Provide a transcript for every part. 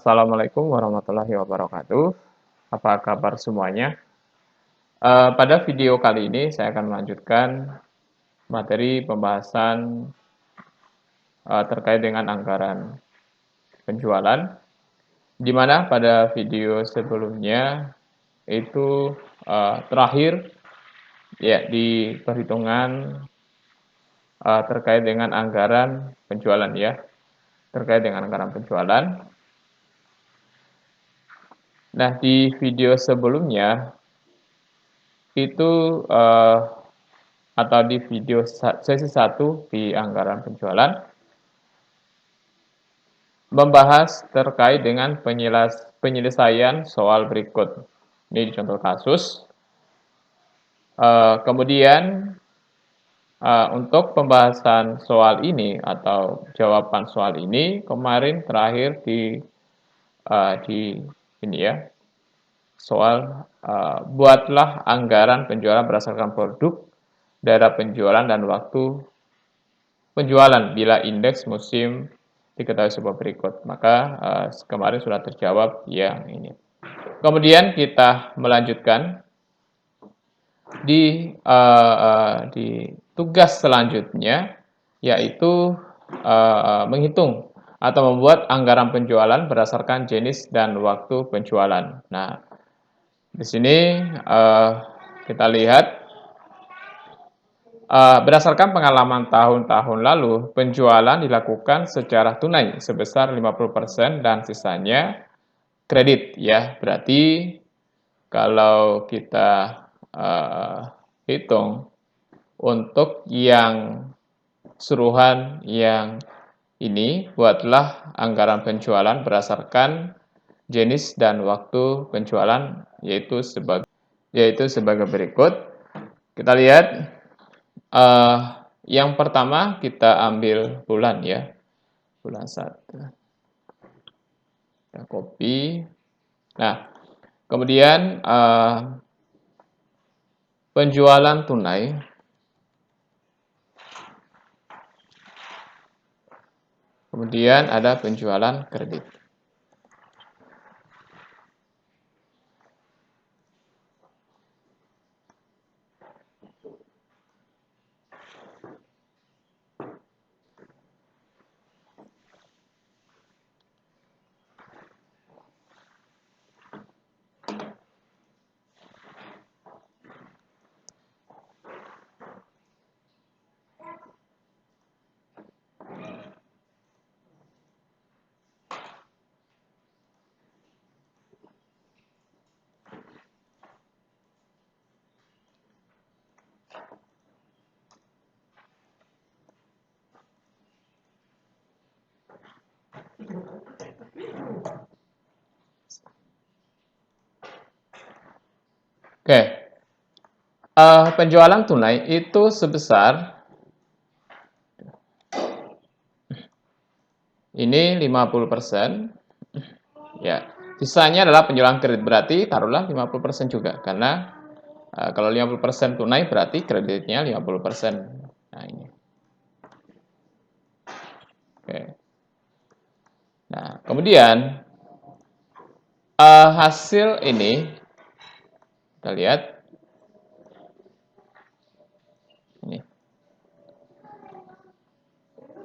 Assalamualaikum warahmatullahi wabarakatuh. Apa kabar semuanya? Pada video kali ini saya akan melanjutkan materi pembahasan terkait dengan anggaran penjualan, di mana pada video sebelumnya itu terakhir ya di perhitungan terkait dengan anggaran penjualan ya, terkait dengan anggaran penjualan. Nah, di video sebelumnya itu atau di video sesi 1 di anggaran penjualan membahas terkait dengan penyelesaian soal berikut. Ini di contoh kasus. Kemudian untuk pembahasan soal ini atau jawaban soal ini kemarin terakhir di ini ya, soal buatlah anggaran penjualan berdasarkan produk, daerah penjualan dan waktu penjualan bila indeks musim diketahui sebab berikut. Maka kemarin sudah terjawab yang ini. Kemudian kita melanjutkan di tugas selanjutnya, yaitu menghitung atau membuat anggaran penjualan berdasarkan jenis dan waktu penjualan. Nah, di sini kita lihat berdasarkan pengalaman tahun-tahun lalu, penjualan dilakukan secara tunai sebesar 50% dan sisanya kredit ya. Berarti kalau kita hitung untuk yang suruhan yang ini, buatlah anggaran penjualan berdasarkan jenis dan waktu penjualan yaitu sebagai berikut. Kita lihat yang pertama kita ambil bulan ya, bulan 1. Kita copy. Nah, kemudian penjualan tunai. Kemudian ada penjualan kredit. Oke, penjualan tunai itu sebesar ini 50%, ya. Sisanya adalah penjualan kredit, berarti taruhlah 50% juga, karena kalau 50% tunai berarti kreditnya 50%. Nah, ini. Oke. Nah, kemudian hasil ini kita lihat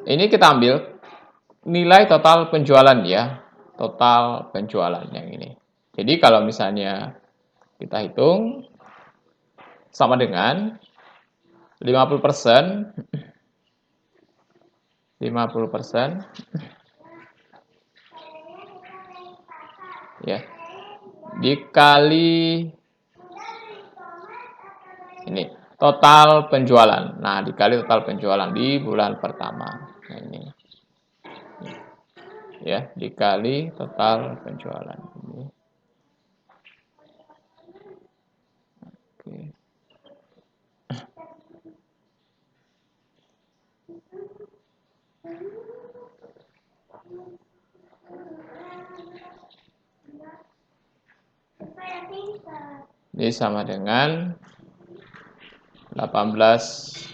ini kita ambil nilai total penjualan ya, total penjualan yang ini. Jadi kalau misalnya kita hitung sama dengan 50% ya dikali ini total penjualan. Nah, dikali total penjualan di bulan pertama. Nah, ini ya, dikali total penjualan ini. Oke. Ini sama dengan 18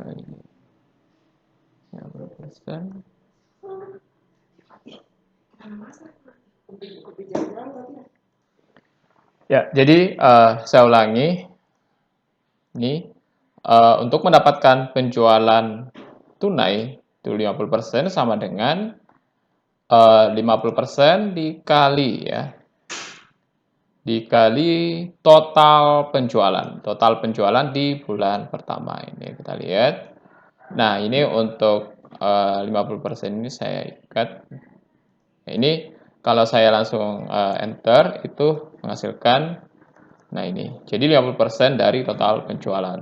ini. 50%. Ya, jadi saya ulangi. Ini untuk mendapatkan penjualan tunai itu 50% sama dengan 50% dikali ya. Dikali total penjualan di bulan pertama. Ini kita lihat. Nah, ini untuk 50% ini saya ikat. Nah, ini kalau saya langsung enter itu menghasilkan, nah ini, jadi 50% dari total penjualan.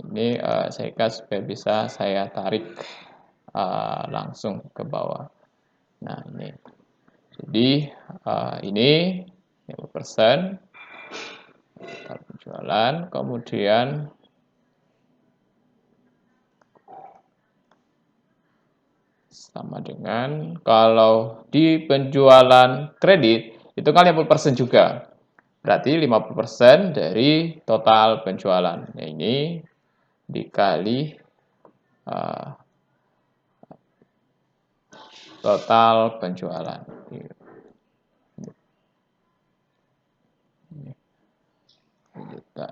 Ini saya ikat supaya bisa saya tarik langsung ke bawah. Nah, ini. Jadi ini 50% total penjualan, kemudian sama dengan kalau di penjualan kredit itu kan 50% juga. Berarti 50% dari total penjualan. Nah, ini dikali total penjualan. Kita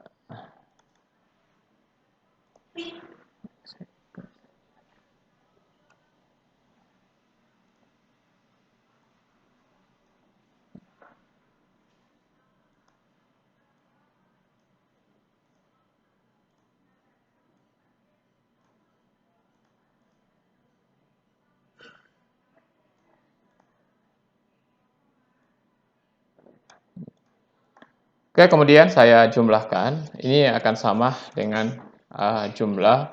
Oke, kemudian saya jumlahkan. Ini akan sama dengan jumlah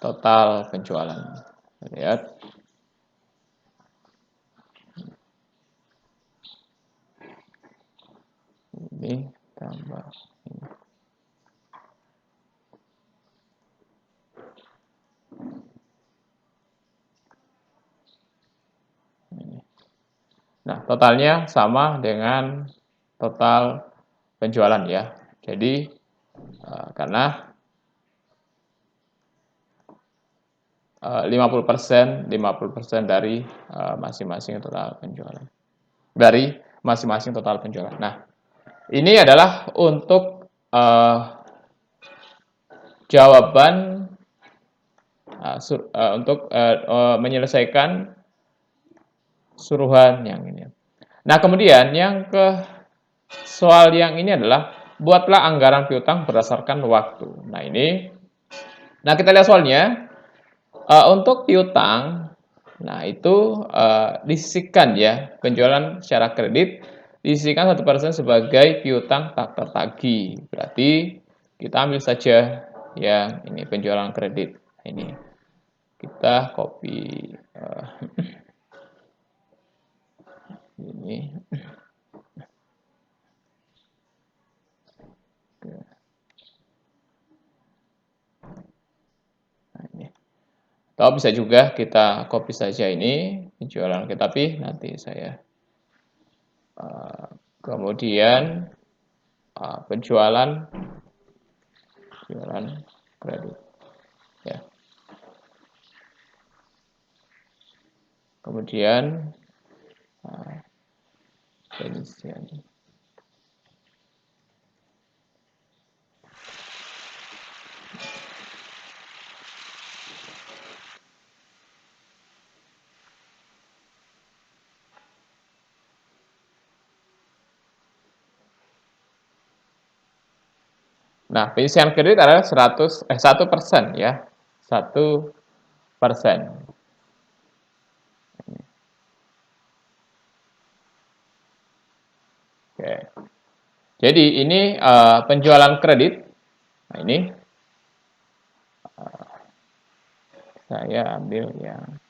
total penjualan. Lihat. Ini tambah ini. Nah, totalnya sama dengan total penjualan ya. Jadi karena 50% dari masing-masing total penjualan. Dari masing-masing total penjualan. Nah, ini adalah untuk jawaban untuk menyelesaikan suruhan yang ini. Nah, kemudian yang ke soal yang ini adalah buatlah anggaran piutang berdasarkan waktu. Nah, ini. Nah, kita lihat soalnya. Untuk piutang, nah itu disisihkan ya, penjualan secara kredit disisihkan 1% sebagai piutang tak tertagih. Berarti kita ambil saja yang ini penjualan kredit. Ini kita copy ini. Nah, ini. Atau bisa juga kita copy saja ini penjualan kredit, tapi nanti saya kemudian penjualan kredit ya. Kemudian pensiun. Nah, penyisihan kredit adalah 1% ya. 1%. Oke. Jadi ini penjualan kredit. Nah, ini saya ambil yang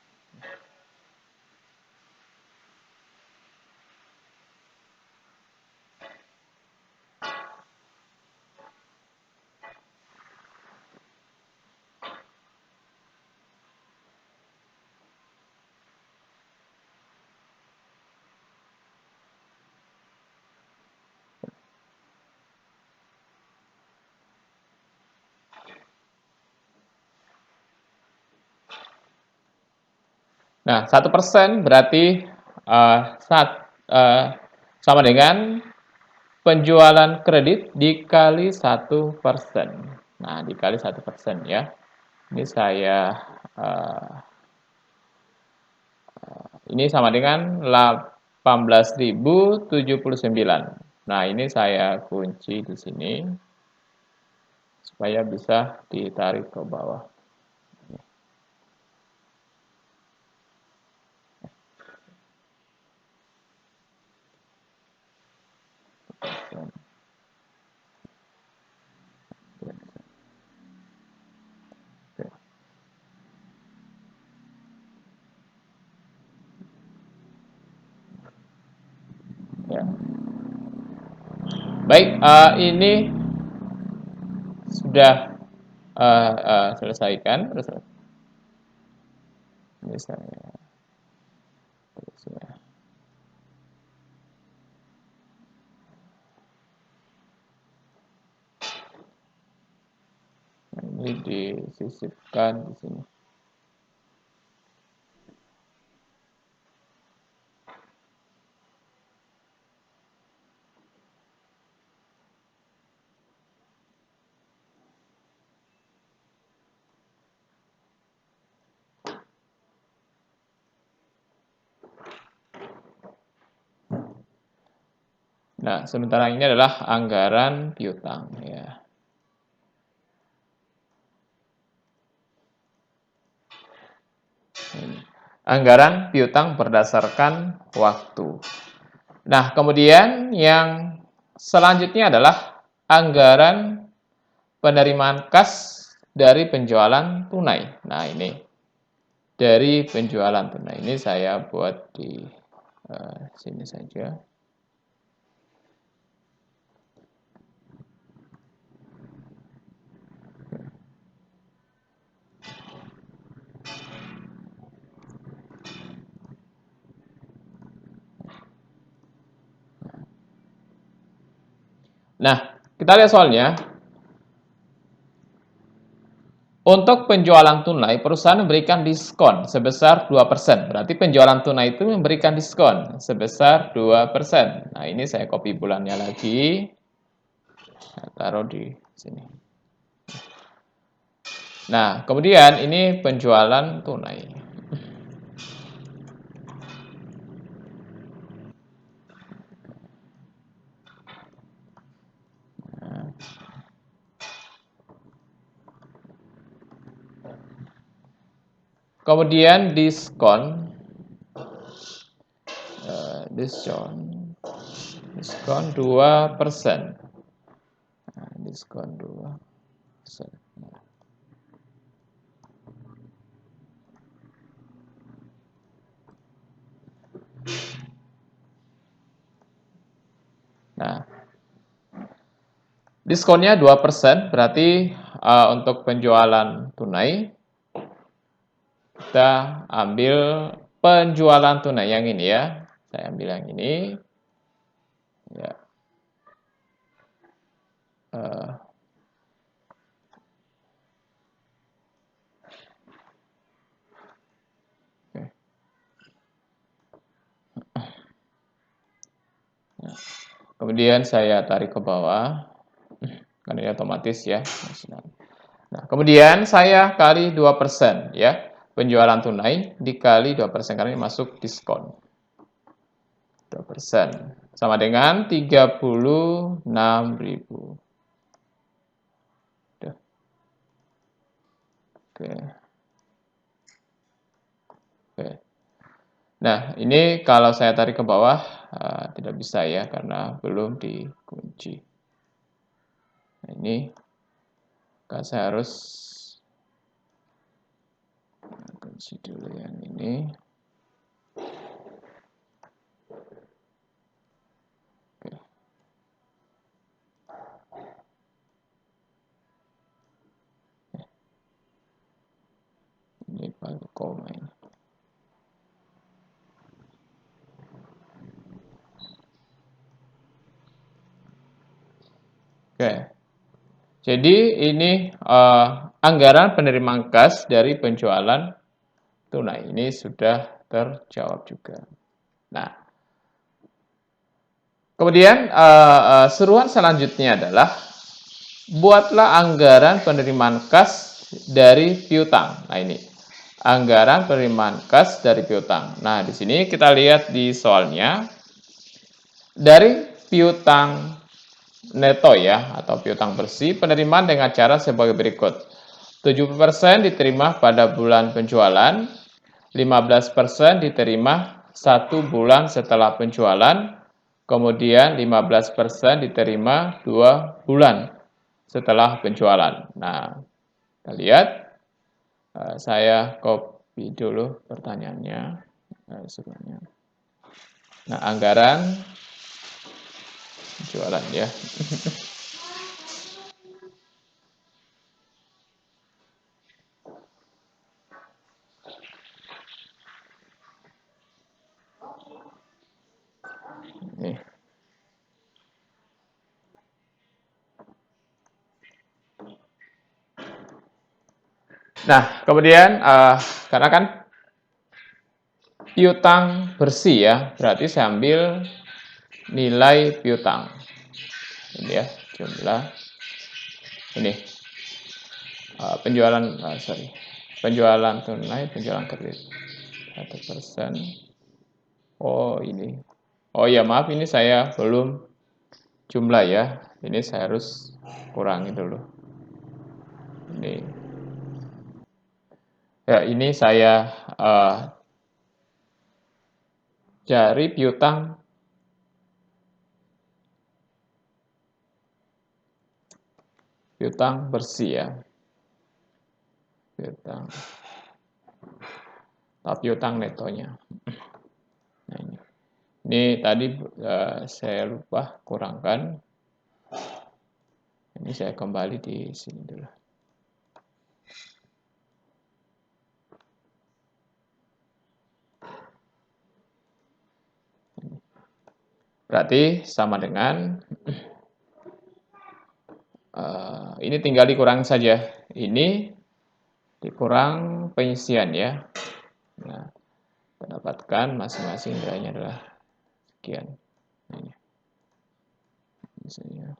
Nah, 1% berarti sama dengan penjualan kredit dikali 1%. Nah, dikali 1% ya. Ini ini sama dengan 18.079. Nah, ini saya kunci di sini supaya bisa ditarik ke bawah. Ya. Baik, ini sudah selesaikan. Ini saya terus ya. Nah, ini disisipkan di sini. Nah, sementara ini adalah anggaran piutang ya. Anggaran piutang berdasarkan waktu. Nah, kemudian yang selanjutnya adalah anggaran penerimaan kas dari penjualan tunai. Nah, ini dari penjualan tunai. Ini saya buat di sini saja. Nah, kita lihat soalnya. Untuk penjualan tunai, perusahaan memberikan diskon sebesar 2%. Berarti penjualan tunai itu memberikan diskon sebesar 2%. Nah, ini saya copy bulannya lagi. Saya taruh di sini. Nah, kemudian ini penjualan tunai. Kemudian diskon 2%. Nah, diskon 2%. Nah, diskonnya 2%, berarti untuk penjualan tunai kita ambil penjualan tunai yang ini ya. Saya ambil yang ini. Ya. Oke. Nah, kemudian saya tarik ke bawah. Karena ini otomatis ya. Nah, kemudian saya kali 2% ya. Penjualan tunai dikali 2% karena ini masuk diskon. 2% sama dengan 36.000. Oke. Oke. Nah, ini kalau saya tarik ke bawah tidak bisa ya karena belum dikunci. Nah, ini saya harus kunci dulu yang ini. Oke. Ini pakai koma ini. Oke. Jadi ini anggaran penerimaan kas dari penjualan tunai. Ini sudah terjawab juga. Nah, kemudian seruan selanjutnya adalah buatlah anggaran penerimaan kas dari piutang. Nah, ini anggaran penerimaan kas dari piutang. Nah, di sini kita lihat di soalnya dari piutang neto ya atau piutang bersih penerimaan dengan cara sebagai berikut. 70% diterima pada bulan penjualan, 15% diterima 1 bulan setelah penjualan, kemudian 15% diterima 2 bulan setelah penjualan. Nah, kita lihat, saya copy dulu pertanyaannya. Nah, anggaran penjualan ya. Nih. Nah, kemudian karena kan piutang bersih ya, berarti saya ambil nilai piutang. Ini ya, jumlah ini penjualan penjualan tunai, penjualan kredit 1%. Oh ini, oh ya maaf ini saya belum jumlah ya, ini saya harus kurangi dulu. Ini ya ini saya cari piutang bersih ya, piutang netonya. Nah, ini tadi saya lupa kurangkan. Ini saya kembali di sini dulu. Berarti sama dengan ini tinggal dikurangi saja. Ini dikurang pengisian ya. Nah, mendapatkan masing-masing nilainya adalah sekian. Ini. Misalnya.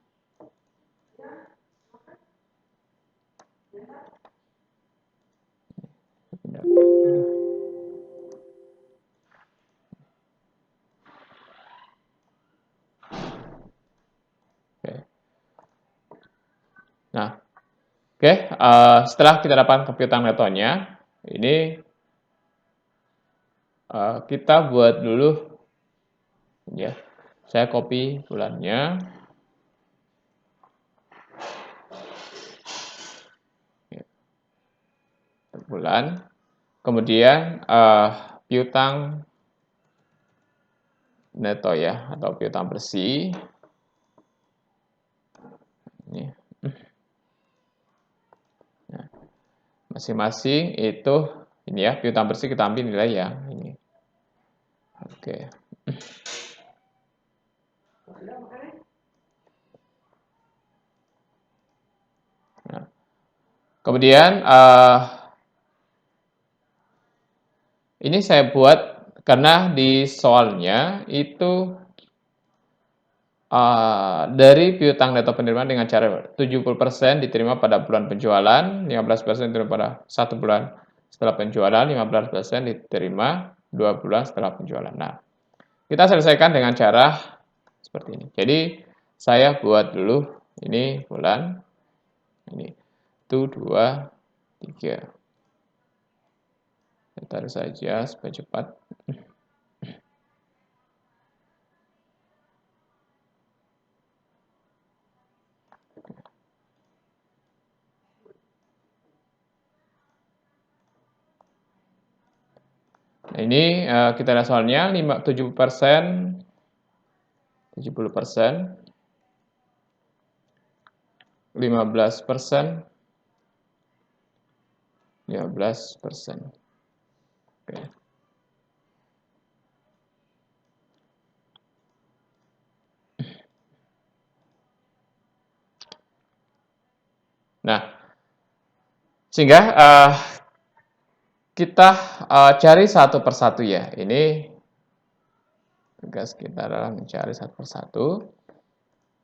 Oke. Nah, oke. Setelah kita dapatkan piutang netonya, ini kita buat dulu ya. Saya copy bulannya. Bulan. Kemudian piutang neto ya atau piutang bersih. Ini. Nah, masing-masing itu ini ya piutang bersih kita ambil nilai yang ini. Oke. Nah, kemudian ini saya buat karena di soalnya itu dari piutang neto penerimaan dengan cara 70% diterima pada bulan penjualan, 15% diterima pada 1 bulan setelah penjualan, 15% diterima 2 bulan setelah penjualan. Nah, kita selesaikan dengan cara seperti ini. Jadi, saya buat dulu ini bulan, ini 1, 2, 3. Saya taruh saja supaya cepat. Nah, ini kita lihat soalnya 70%, 70%, 15%, 15%. Oke. Nah, sehingga Kita cari satu persatu ya. Ini tugas kita adalah mencari satu persatu.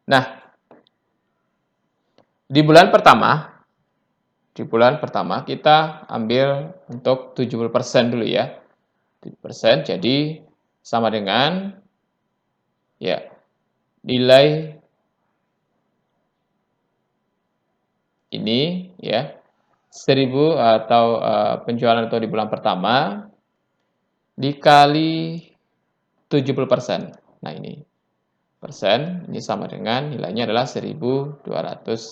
Nah, di bulan pertama kita ambil untuk 70% dulu ya. 70% jadi sama dengan ya nilai ini ya 1000 atau penjualan itu di bulan pertama dikali 70%. Nah, ini sama dengan nilainya adalah 1.200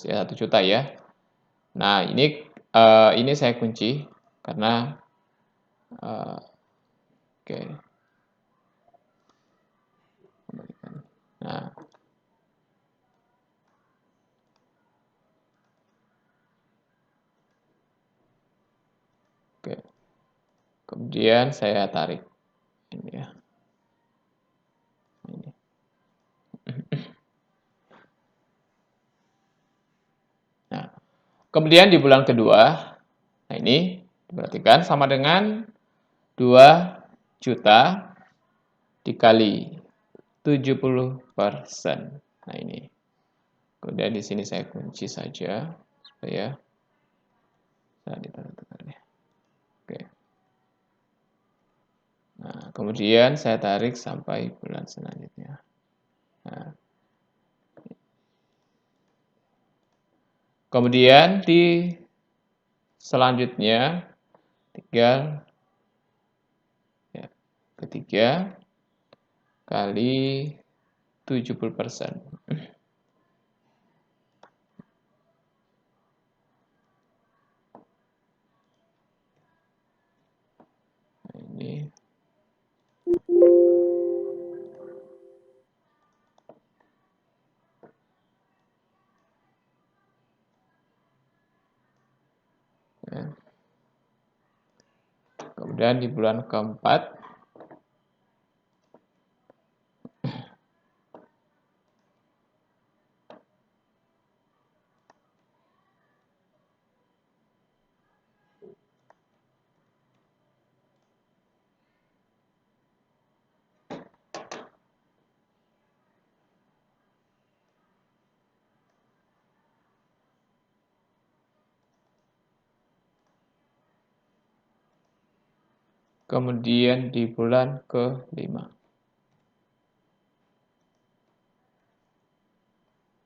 ya 1 juta ya. Nah, ini saya kunci karena oke. Nah, oke. Kemudian saya tarik ini ya. Ini. Nah, kemudian di bulan kedua, nah ini diperhatikan sama dengan 2 juta dikali 70%. Nah, ini. Kemudian di sini saya kunci saja supaya saya ditarik ya. Oke. Nah, kemudian saya tarik sampai bulan selanjutnya. Nah, kemudian di selanjutnya tinggal ya, ketiga kali 70%. Nah, ini ya. Kemudian di bulan keempat kemudian di bulan ke-5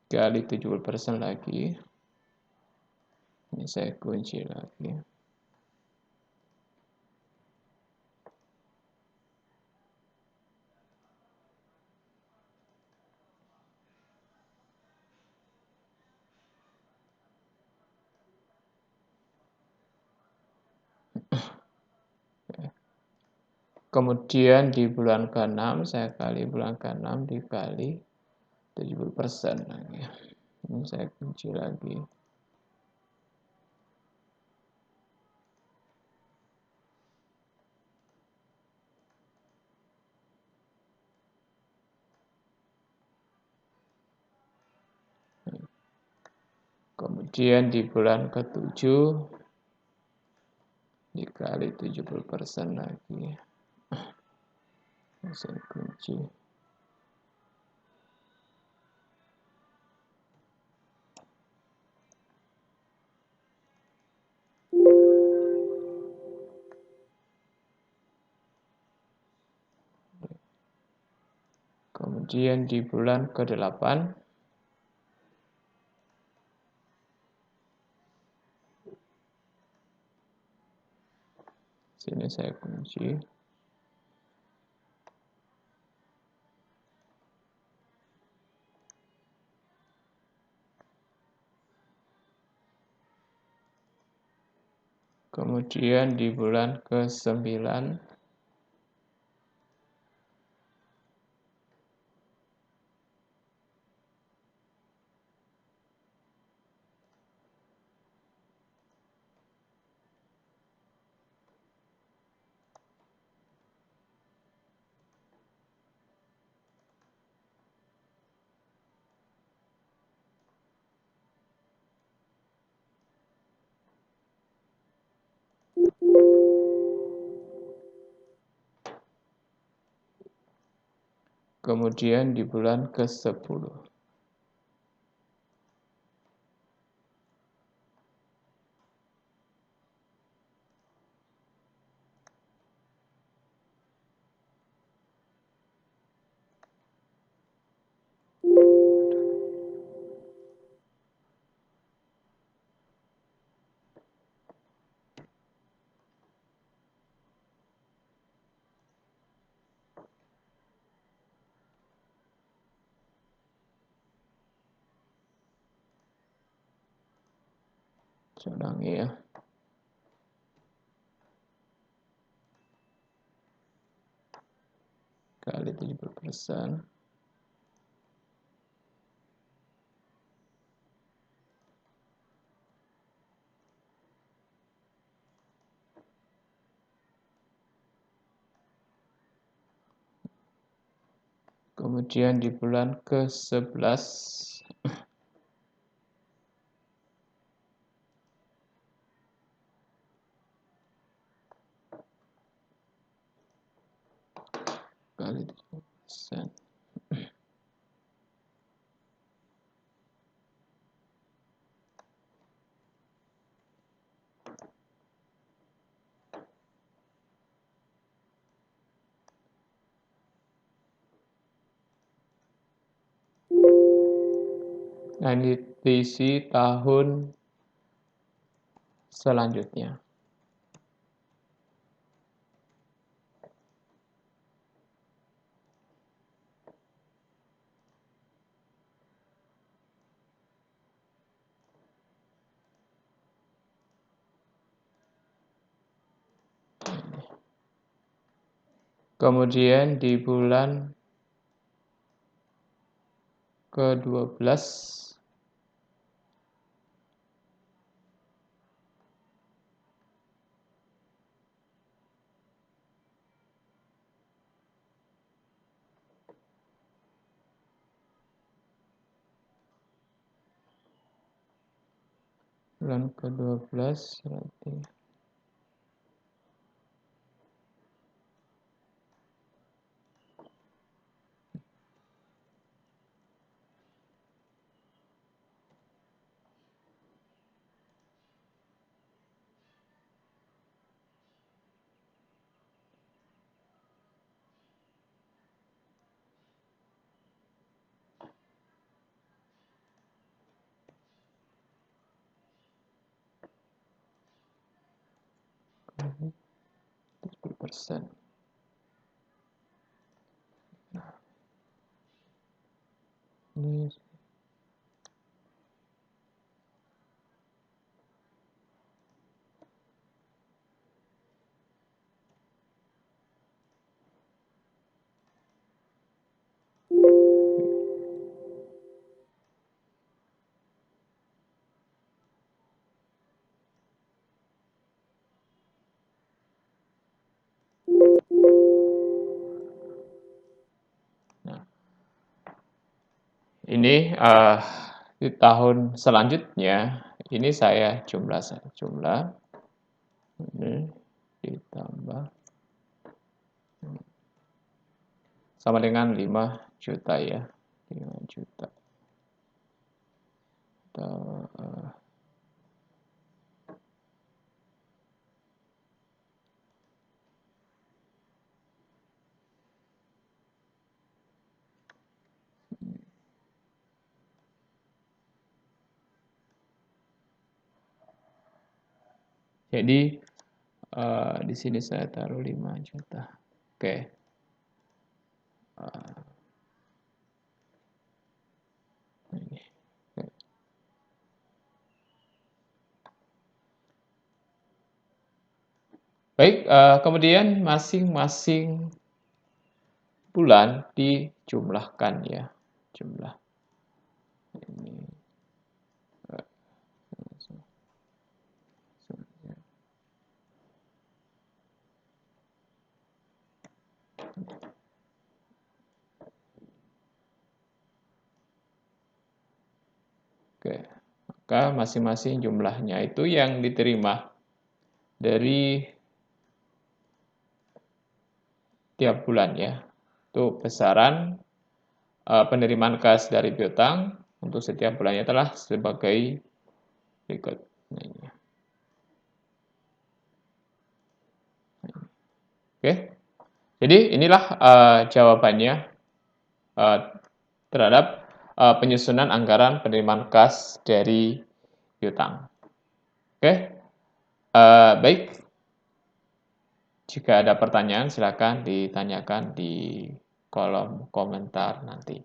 kali 70% lagi. Ini saya kunci lagi. Kemudian di bulan ke-6 saya kali bulan ke-6 dikali 70% lagi. Ini saya kunci lagi. Kemudian di bulan ke-7 dikali 70% lagi. Saya kunci. Kemudian di bulan ke-8 sini saya kunci. Kemudian di bulan ke-9 Kemudian di bulan ke-10. Ulangi ya. Kali 70%. Kemudian di bulan ke-11. Kali 70%. Nah, ini diisi tahun selanjutnya. Kemudian di bulan ke-12. Bulan ke-12 berarti persen. Nah, ini ini di tahun selanjutnya ini saya jumlah ini ditambah sama dengan 5 juta ya. 5 juta. Atau, jadi di sini saya taruh 5 juta. Oke. Ini. Oke. Baik, kemudian masing-masing bulan dijumlahkan ya. Jumlah ini. Oke, maka masing-masing jumlahnya itu yang diterima dari tiap bulan ya. Itu besaran penerimaan kas dari piutang untuk setiap bulannya telah sebagai berikut. Oke, jadi inilah jawabannya terhadap penyusunan anggaran penerimaan kas dari piutang. Oke, baik. Jika ada pertanyaan, silakan ditanyakan di kolom komentar nanti.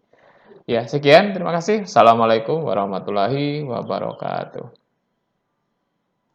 Ya, sekian. Terima kasih. Assalamualaikum warahmatullahi wabarakatuh.